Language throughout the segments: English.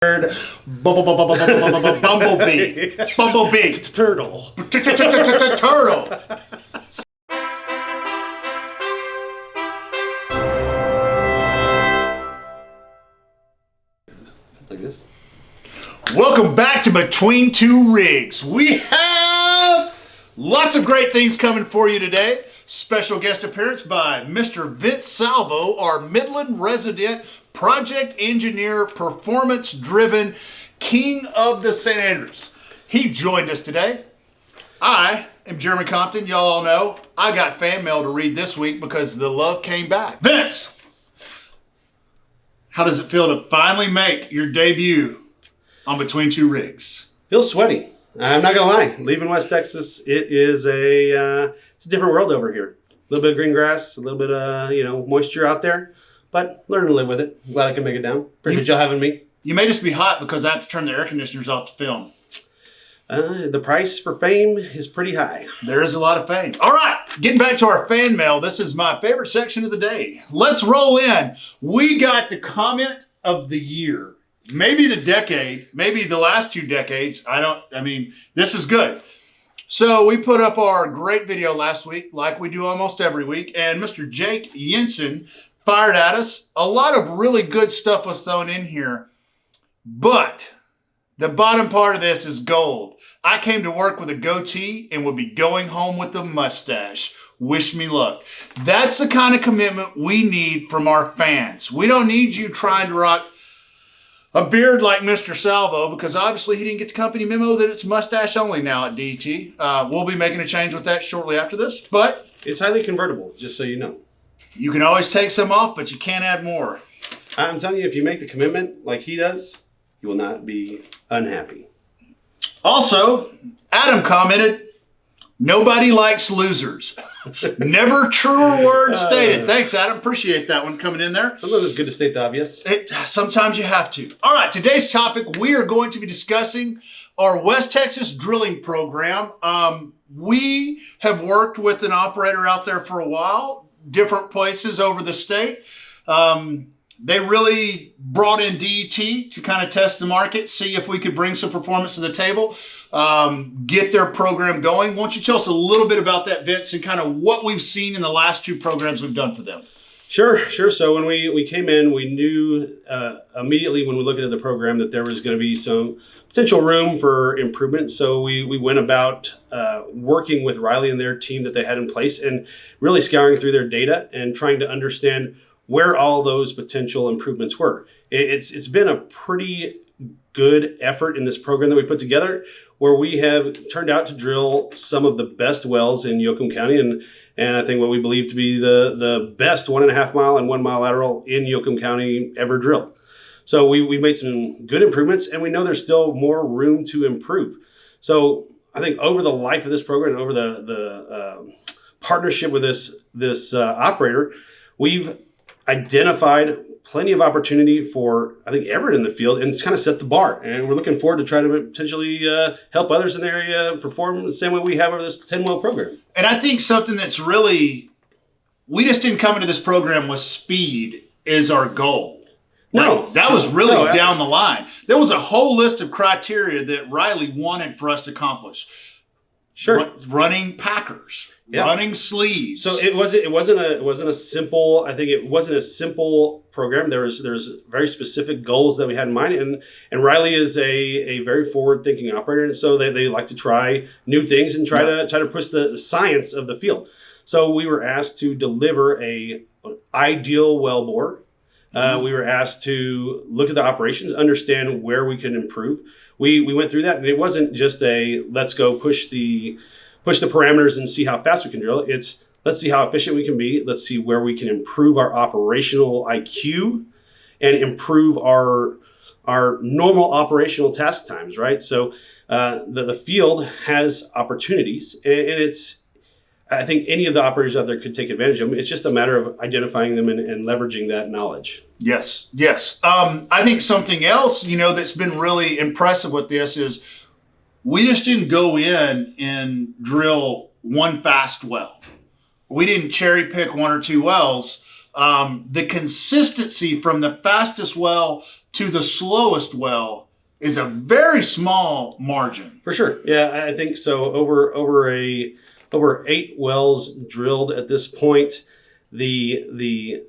Bumblebee. Bumblebee. Turtle. Turtle. Like this. Welcome back to Between Two Rigs. We have lots of great things coming for you today. Special guest appearance by Mr. Vince Salvo, our Midland resident project engineer, performance-driven king of the St. Andrews. He joined us today. I am Jeremy Compton. Y'all all know I got fan mail to read this week because the love came back. Vince, how does it feel to finally make your debut on Between Two Rigs? Feels sweaty. I'm not gonna lie. Leaving West Texas, it is it's a different world over here. A little bit of green grass, a little bit of moisture out there, but learn to live with it. I'm glad I can make it down. Appreciate y'all having me. You made us be hot because I have to turn the air conditioners off to film. The price for fame is pretty high. There is a lot of fame. All right, getting back to our fan mail. This is my favorite section of the day. Let's roll in. We got the comment of the year. Maybe the decade, maybe the last 2 decades. This is good. So we put up our great video last week, like we do almost every week, and Mr. Jake Jensen fired at us. A lot of really good stuff was thrown in here, but the bottom part of this is gold. I came to work with a goatee and will be going home with a mustache. Wish me luck. That's the kind of commitment we need from our fans. We don't need you trying to rock a beard like Mr. Salvo, because obviously he didn't get the company memo that it's mustache only now at DT. We'll be making a change with that shortly after this, but It's highly convertible, just so you know. you can always take some off, but you can't add more. I'm telling you, if you make the commitment like he does, you will not be unhappy. Also, Adam commented, nobody likes losers. Never truer words stated. Thanks, Adam. Appreciate that one coming in there. Sometimes it's good to state the obvious. Sometimes you have to. All right, today's topic, we are going to be discussing our West Texas drilling program. We have worked with an operator out there for a while, different places over the state. They really brought in DET to kind of test the market, see if we could bring some performance to the table, get their program going. Why don't you tell us a little bit about that, Vince, and kind of what we've seen in the last 2 programs we've done for them? Sure. So when we came in, we knew immediately when we looked at the program that there was going to be some potential room for improvement. So we went about working with Riley and their team that they had in place and really scouring through their data and trying to understand where all those potential improvements were. It's been a pretty good effort in this program that we put together, where we have turned out to drill some of the best wells in Yoakum County, and I think what we believe to be the best 1.5 mile and 1 mile lateral in Yoakum County ever drilled. So we've made some good improvements, and we know there's still more room to improve. So I think over the life of this program and over the partnership with this operator, we've identified plenty of opportunity for, I think, Everett in the field, and it's kind of set the bar. And we're looking forward to try to potentially help others in the area perform the same way we have over this 10-well program. And I think something that's really, we just didn't come into this program with speed is our goal. No. Like, that was really down the line. There was a whole list of criteria that Riley wanted for us to accomplish. Sure. Running Packers, running sleeves. So it wasn't a simple. I think it wasn't a simple program. There's very specific goals that we had in mind, and Riley is a very forward thinking operator, and so they like to try new things and try to push the science of the field. So we were asked to deliver an ideal wellbore. We were asked to look at the operations, understand where we could improve. We went through that, and it wasn't just a let's go push the parameters and see how fast we can drill. It's let's see how efficient we can be. Let's see where we can improve our operational IQ and improve our normal operational task times, right? So the field has opportunities, and it's, I think any of the operators out there could take advantage of them. It's just a matter of identifying them and leveraging that knowledge. Yes. I think something else, that's been really impressive with this is we just didn't go in and drill one fast well. We didn't cherry pick 1 or 2 wells. The consistency from the fastest well to the slowest well is a very small margin. For sure. Yeah, I think so. Over 8 wells drilled at this point. The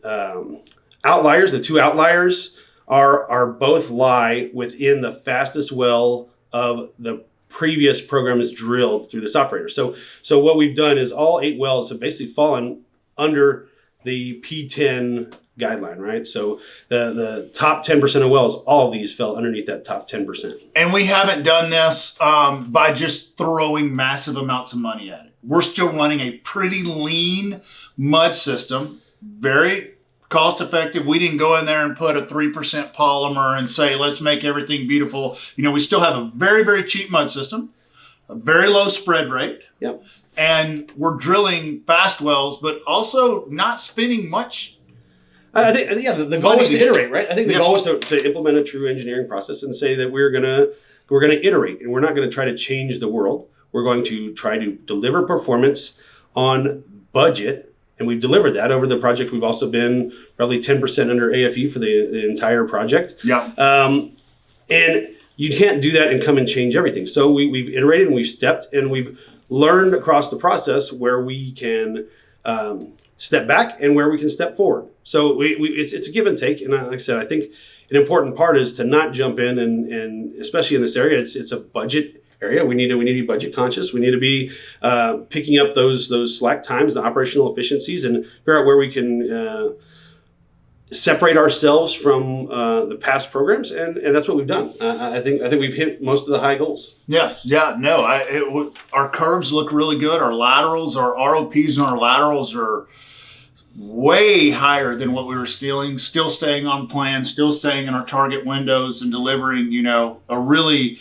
outliers, the 2 outliers, are both lie within the fastest well of the previous programs drilled through this operator. So what we've done is all 8 wells have basically fallen under the P10 guideline, right? So the top 10% of wells, all of these fell underneath that top 10%. And we haven't done this by just throwing massive amounts of money at it. We're still running a pretty lean mud system, very cost effective. We didn't go in there and put a 3% polymer and say, let's make everything beautiful. You know, we still have a very, very cheap mud system, a very low spread rate. Yep. And we're drilling fast wells, but also not spending much. I think, the goal was to iterate, right? I think the goal was to implement a true engineering process and say that we're gonna iterate, and we're not gonna try to change the world. We're going to try to deliver performance on budget, and we've delivered that over the project. We've also been roughly 10% under AFE for the entire project. Yeah. And you can't do that and come and change everything. So we've iterated and we've stepped and we've learned across the process where we can step back and where we can step forward. So it's a give and take. And like I said, I think an important part is to not jump in and especially in this area, it's a budget area. We need to be budget conscious. We need to be picking up those slack times, the operational efficiencies, and figure out where we can separate ourselves from the past programs, and that's what we've done. I think we've hit most of the high goals. Our curves look really good. Our laterals, our ROPs, and our laterals are way higher than what we were still staying on plan, still staying in our target windows, and delivering, you know, a really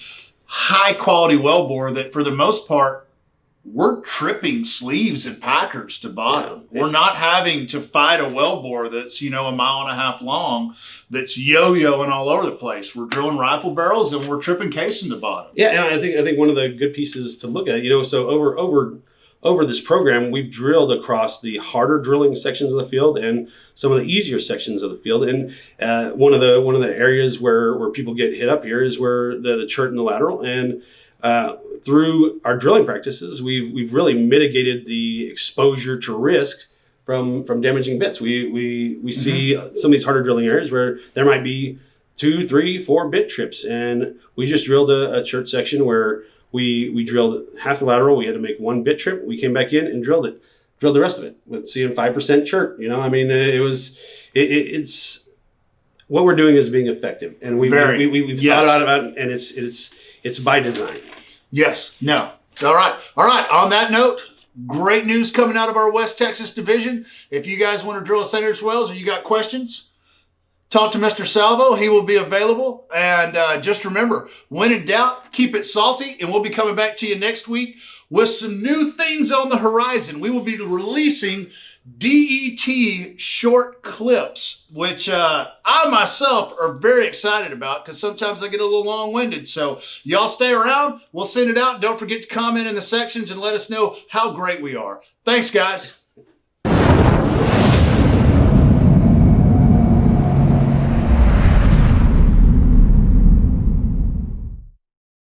high quality wellbore that for the most part we're tripping sleeves and packers to bottom. Yeah. We're not having to fight a wellbore that's, you know, 1.5 miles long that's yo-yoing all over the place. We're drilling rifle barrels and we're tripping casing to bottom. Yeah, and I think one of the good pieces to look at, you know, so over this program, we've drilled across the harder drilling sections of the field and some of the easier sections of the field. And one of the areas where people get hit up here is where the chert and the lateral. And through our drilling practices, we've really mitigated the exposure to risk from damaging bits. We see some of these harder drilling areas where there might be 2, 3, 4 bit trips, and we just drilled a chert section where we drilled half the lateral. We had to make 1 bit trip. We came back in and drilled the rest of it with seeing 5% chert. You know, I mean, it's what we're doing is being effective, and we've thought about it, and it's by design. Yes. No. It's all right. All right. On that note, great news coming out of our West Texas division. If you guys want to drill Senator's wells or you got questions, talk to Mr. Salvo. He will be available. And just remember, when in doubt, keep it salty. And we'll be coming back to you next week with some new things on the horizon. We will be releasing DET short clips, which I myself are very excited about because sometimes I get a little long-winded. So y'all stay around. We'll send it out. Don't forget to comment in the sections and let us know how great we are. Thanks, guys.